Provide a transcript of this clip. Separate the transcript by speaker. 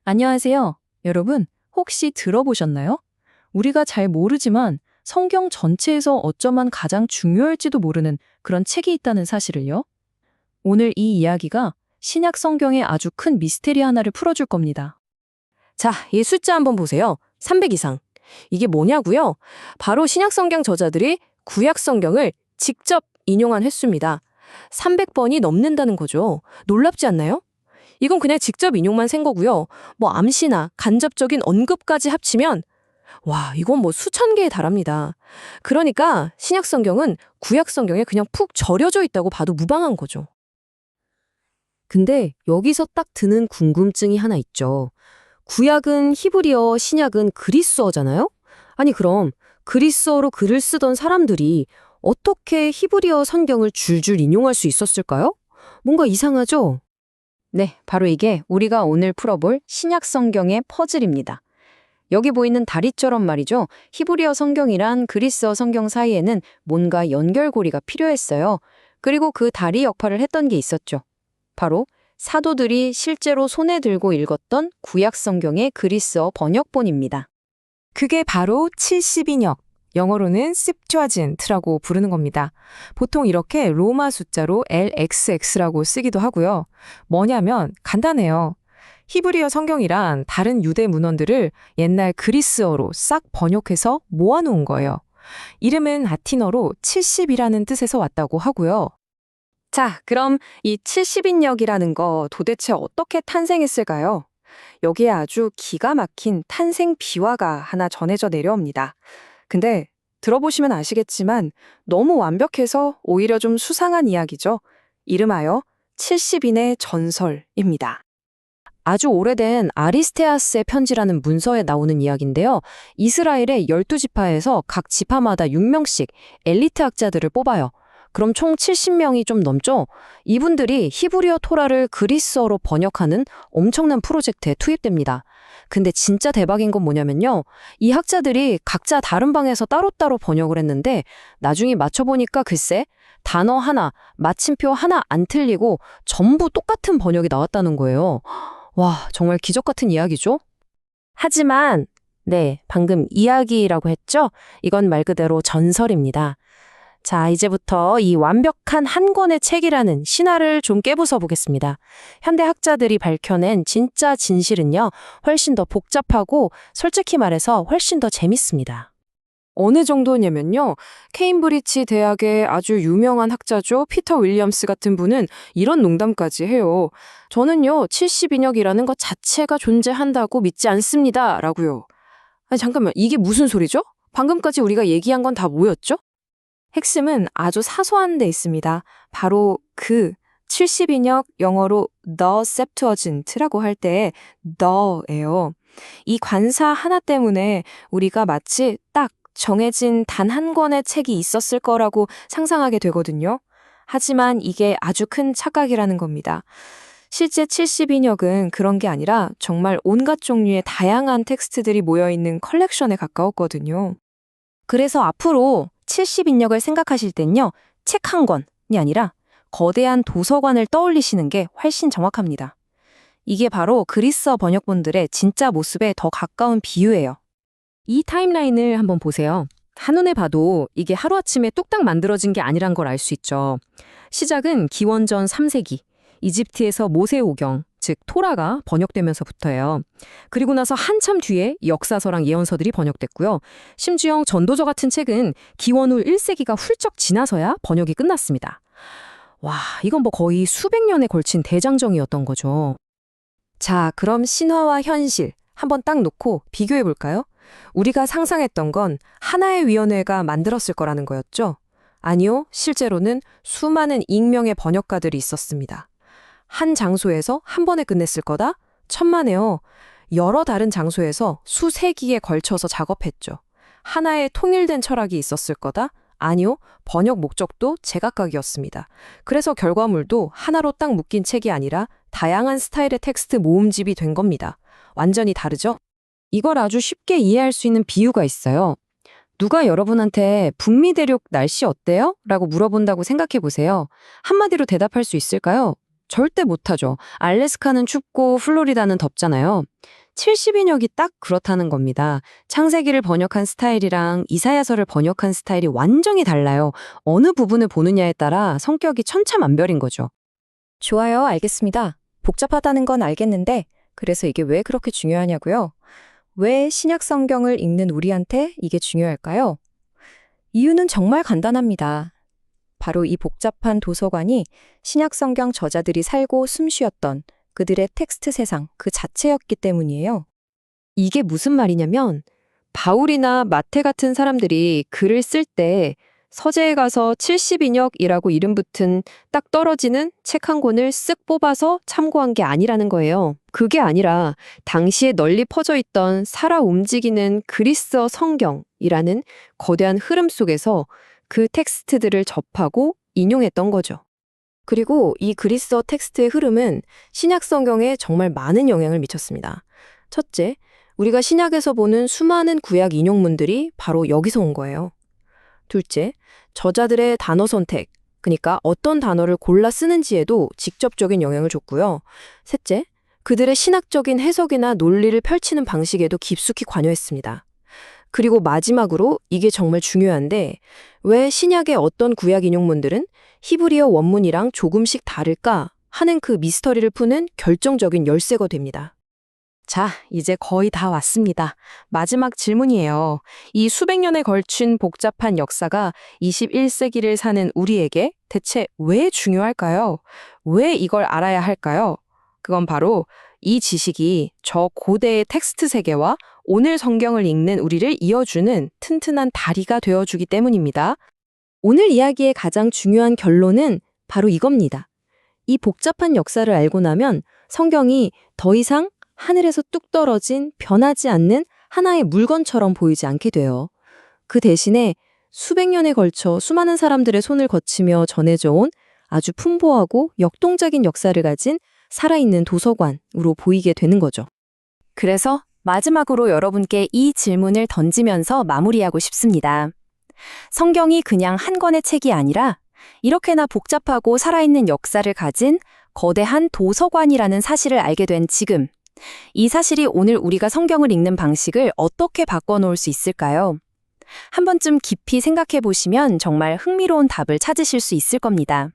Speaker 1: 안녕하세요. 여러분, 혹시 들어보셨나요? 우리가 잘 모르지만 성경 전체에서 어쩌면 가장 중요할지도 모르는 그런 책이 있다는 사실을요. 오늘 이 이야기가 신약 성경의 아주 큰 미스테리 하나를 풀어줄 겁니다.
Speaker 2: 자, 이 숫자 한번 보세요. 300 이상. 이게 뭐냐고요? 바로 신약 성경 저자들이 구약 성경을 직접 인용한 횟수입니다. 300번이 넘는다는 거죠. 놀랍지 않나요? 이건 그냥 직접 인용만 센 거고요. 뭐 암시나 간접적인 언급까지 합치면 와, 이건 뭐 수천 개에 달합니다. 그러니까 신약 성경은 구약 성경에 그냥 푹 절여져 있다고 봐도 무방한 거죠. 근데 여기서 딱 드는 궁금증이 하나 있죠. 구약은 히브리어, 신약은 그리스어잖아요? 아니 그럼 그리스어로 글을 쓰던 사람들이 어떻게 히브리어 성경을 줄줄 인용할 수 있었을까요? 뭔가 이상하죠?
Speaker 1: 네, 바로 이게 우리가 오늘 풀어볼 신약 성경의 퍼즐입니다. 여기 보이는 다리처럼 말이죠. 히브리어 성경이란 그리스어 성경 사이에는 뭔가 연결고리가 필요했어요. 그리고 그 다리 역할을 했던 게 있었죠. 바로 사도들이 실제로 손에 들고 읽었던 구약 성경의 그리스어 번역본입니다.
Speaker 3: 그게 바로 70인역, 영어로는 셉투아진트라고 부르는 겁니다. 보통 이렇게 로마 숫자로 LXX라고 쓰기도 하고요. 뭐냐면 간단해요. 히브리어 성경이란 다른 유대 문헌들을 옛날 그리스어로 싹 번역해서 모아놓은 거예요. 이름은 라틴어로 70이라는 뜻에서 왔다고 하고요.
Speaker 2: 자, 그럼 이 70인역이라는 거 도대체 어떻게 탄생했을까요? 여기에 아주 기가 막힌 탄생 비화가 하나 전해져 내려옵니다. 근데 들어보시면 아시겠지만 너무 완벽해서 오히려 좀 수상한 이야기죠. 이름하여 70인의 전설입니다. 아주 오래된 아리스테아스의 편지라는 문서에 나오는 이야기인데요. 이스라엘의 12지파에서 각 지파마다 6명씩 엘리트 학자들을 뽑아요. 그럼 총 70명이 좀 넘죠? 이분들이 히브리어 토라를 그리스어로 번역하는 엄청난 프로젝트에 투입됩니다. 근데 진짜 대박인 건 뭐냐면요. 이 학자들이 각자 다른 방에서 따로따로 번역을 했는데 나중에 맞춰보니까 글쎄 단어 하나, 마침표 하나 안 틀리고 전부 똑같은 번역이 나왔다는 거예요. 와, 정말 기적 같은 이야기죠? 하지만 네, 방금 이야기라고 했죠? 이건 말 그대로 전설입니다. 자, 이제부터 이 완벽한 한 권의 책이라는 신화를 좀 깨부숴 보겠습니다. 현대 학자들이 밝혀낸 진짜 진실은요, 훨씬 더 복잡하고 솔직히 말해서 훨씬 더 재밌습니다. 어느 정도냐면요, 케임브리지 대학의 아주 유명한 학자죠, 피터 윌리엄스 같은 분은 이런 농담까지 해요. 저는요, 70인역이라는 것 자체가 존재한다고 믿지 않습니다. 라고요. 아니, 잠깐만, 이게 무슨 소리죠? 방금까지 우리가 얘기한 건 다 뭐였죠? 핵심은 아주 사소한 데 있습니다. 바로 그 70인역 영어로 The Septuagint라고 할 때의 the예요. 이 관사 하나 때문에 우리가 마치 딱 정해진 단 한 권의 책이 있었을 거라고 상상하게 되거든요. 하지만 이게 아주 큰 착각이라는 겁니다. 실제 70인역은 그런 게 아니라 정말 온갖 종류의 다양한 텍스트들이 모여있는 컬렉션에 가까웠거든요. 그래서 앞으로 70인역을 생각하실 땐요, 책 한 권이 아니라 거대한 도서관을 떠올리시는 게 훨씬 정확합니다. 이게 바로 그리스어 번역본들의 진짜 모습에 더 가까운 비유예요. 이 타임라인을 한번 보세요. 한눈에 봐도 이게 하루아침에 뚝딱 만들어진 게 아니란 걸 알 수 있죠. 시작은 기원전 3세기, 이집트에서 모세오경, 즉 토라가 번역되면서부터예요. 그리고 나서 한참 뒤에 역사서랑 예언서들이 번역됐고요. 심지어 전도서 같은 책은 기원 후 1세기가 훌쩍 지나서야 번역이 끝났습니다. 와, 이건 뭐 거의 수백 년에 걸친 대장정이었던 거죠. 자, 그럼 신화와 현실 한번 딱 놓고 비교해 볼까요? 우리가 상상했던 건 하나의 위원회가 만들었을 거라는 거였죠? 아니요, 실제로는 수많은 익명의 번역가들이 있었습니다. 한 장소에서 한 번에 끝냈을 거다? 천만에요. 여러 다른 장소에서 수세기에 걸쳐서 작업했죠. 하나의 통일된 철학이 있었을 거다? 아니요. 번역 목적도 제각각이었습니다. 그래서 결과물도 하나로 딱 묶인 책이 아니라 다양한 스타일의 텍스트 모음집이 된 겁니다. 완전히 다르죠? 이걸 아주 쉽게 이해할 수 있는 비유가 있어요. 누가 여러분한테 북미 대륙 날씨 어때요? 라고 물어본다고 생각해 보세요. 한마디로 대답할 수 있을까요?
Speaker 1: 절대 못하죠. 알래스카는 춥고 플로리다는 덥잖아요. 70인역이 딱 그렇다는 겁니다. 창세기를 번역한 스타일이랑 이사야서를 번역한 스타일이 완전히 달라요. 어느 부분을 보느냐에 따라 성격이 천차만별인 거죠.
Speaker 2: 좋아요, 알겠습니다. 복잡하다는 건 알겠는데, 그래서 이게 왜 그렇게 중요하냐고요? 왜 신약 성경을 읽는 우리한테 이게 중요할까요? 이유는 정말 간단합니다. 바로 이 복잡한 도서관이 신약 성경 저자들이 살고 숨쉬었던 그들의 텍스트 세상 그 자체였기 때문이에요.
Speaker 1: 이게 무슨 말이냐면 바울이나 마태 같은 사람들이 글을 쓸 때 서재에 가서 70인역이라고 이름 붙은 딱 떨어지는 책 한 권을 쓱 뽑아서 참고한 게 아니라는 거예요. 그게 아니라 당시에 널리 퍼져 있던 살아 움직이는 그리스어 성경이라는 거대한 흐름 속에서 그 텍스트들을 접하고 인용했던 거죠.
Speaker 2: 그리고 이 그리스어 텍스트의 흐름은 신약 성경에 정말 많은 영향을 미쳤습니다. 첫째, 우리가 신약에서 보는 수많은 구약 인용문들이 바로 여기서 온 거예요. 둘째, 저자들의 단어 선택, 그러니까 어떤 단어를 골라 쓰는지에도 직접적인 영향을 줬고요. 셋째, 그들의 신학적인 해석이나 논리를 펼치는 방식에도 깊숙이 관여했습니다. 그리고 마지막으로 이게 정말 중요한데 왜 신약의 어떤 구약 인용문들은 히브리어 원문이랑 조금씩 다를까 하는 그 미스터리를 푸는 결정적인 열쇠가 됩니다.
Speaker 3: 자, 이제 거의 다 왔습니다. 마지막 질문이에요. 이 수백 년에 걸친 복잡한 역사가 21세기를 사는 우리에게 대체 왜 중요할까요? 왜 이걸 알아야 할까요? 그건 바로 이 지식이 저 고대의 텍스트 세계와 오늘 성경을 읽는 우리를 이어주는 튼튼한 다리가 되어주기 때문입니다.
Speaker 2: 오늘 이야기의 가장 중요한 결론은 바로 이겁니다. 이 복잡한 역사를 알고 나면 성경이 더 이상 하늘에서 뚝 떨어진 변하지 않는 하나의 물건처럼 보이지 않게 돼요. 그 대신에 수백 년에 걸쳐 수많은 사람들의 손을 거치며 전해져 온 아주 풍부하고 역동적인 역사를 가진 살아있는 도서관으로 보이게 되는 거죠.
Speaker 1: 그래서 마지막으로 여러분께 이 질문을 던지면서 마무리하고 싶습니다. 성경이 그냥 한 권의 책이 아니라 이렇게나 복잡하고 살아있는 역사를 가진 거대한 도서관이라는 사실을 알게 된 지금, 이 사실이 오늘 우리가 성경을 읽는 방식을 어떻게 바꿔놓을 수 있을까요? 한 번쯤 깊이 생각해 보시면 정말 흥미로운 답을 찾으실 수 있을 겁니다.